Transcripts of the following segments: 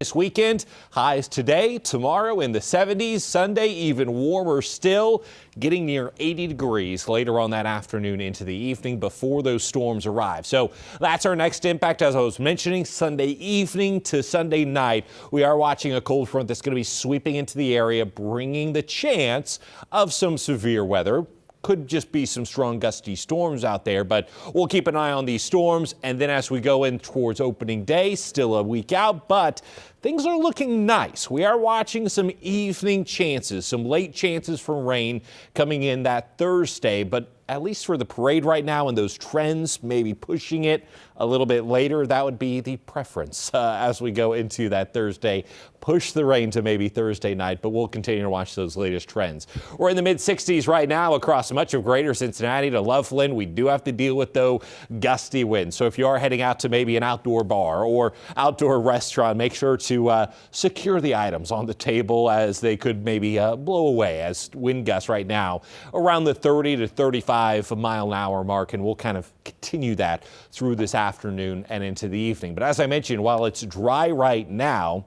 This weekend, highs today, tomorrow in the 70s, Sunday even warmer still, getting near 80 degrees later on that afternoon into the evening before those storms arrive. So that's our next impact. As I was mentioning, Sunday evening to Sunday night, we are watching a cold front that's going to be sweeping into the area, bringing the chance of some severe weather. Could just be some strong gusty storms out there, but we'll keep an eye on these storms. And then as we go in towards opening day, still a week out, but things are looking nice. We are watching some evening chances, some late chances for rain coming in that Thursday, but at least for the parade right now and those trends, maybe pushing it a little bit later, that would be the preference as we go into that Thursday. Push the rain to maybe Thursday night, but we'll continue to watch those latest trends. We're in the mid 60s right now across much of greater Cincinnati to Loveland. We do have to deal with, though, gusty winds. So if you are heading out to maybe an outdoor bar or outdoor restaurant, make sure to secure the items on the table as they could maybe blow away as wind gusts right now around the 30 to 35 mile an hour mark, and we'll kind of continue that through this afternoon and into the evening. But as I mentioned, while it's dry right now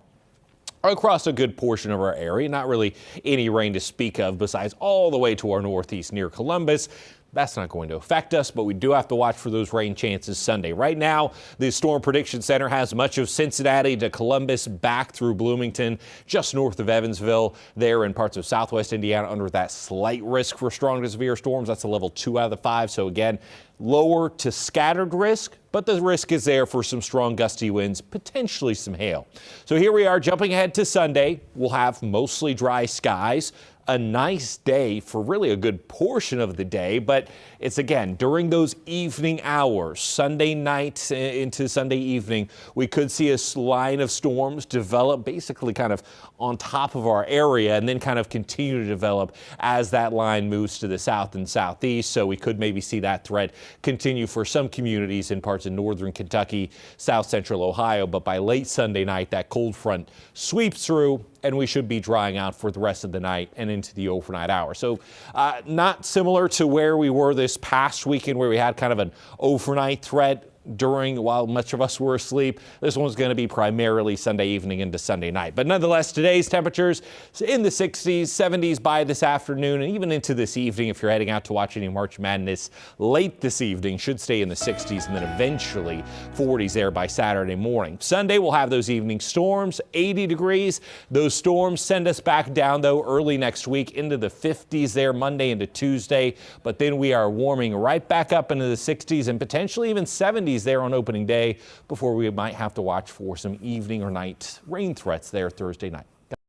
across a good portion of our area, not really any rain to speak of besides all the way to our northeast near Columbus. That's not going to affect us, but we do have to watch for those rain chances Sunday. Right now, the Storm Prediction Center has much of Cincinnati to Columbus back through Bloomington, just north of Evansville, there in parts of southwest Indiana under that slight risk for strong to severe storms. That's a level 2 out of the 5. So again, lower to scattered risk, but the risk is there for some strong gusty winds, potentially some hail. So here we are jumping ahead to Sunday. We'll have mostly dry skies. A nice day for really a good portion of the day, but it's again during those evening hours, Sunday night into Sunday evening, we could see a line of storms develop basically kind of on top of our area and then kind of continue to develop as that line moves to the south and southeast. So we could maybe see that threat continue for some communities in parts of northern Kentucky, south central Ohio. But by late Sunday night, that cold front sweeps through and we should be drying out for the rest of the night and into the overnight hours. So not similar to where we were this past weekend where we had kind of an overnight threat while much of us were asleep. This one's going to be primarily Sunday evening into Sunday night. But nonetheless, today's temperatures in the 60s, 70s by this afternoon, and even into this evening if you're heading out to watch any March Madness late this evening, should stay in the 60s and then eventually 40s there by Saturday morning. Sunday, we'll have those evening storms, 80 degrees. Those storms send us back down, though, early next week into the 50s there Monday into Tuesday. But then we are warming right back up into the 60s and potentially even 70s there on opening day before we might have to watch for some evening or night rain threats there Thursday night.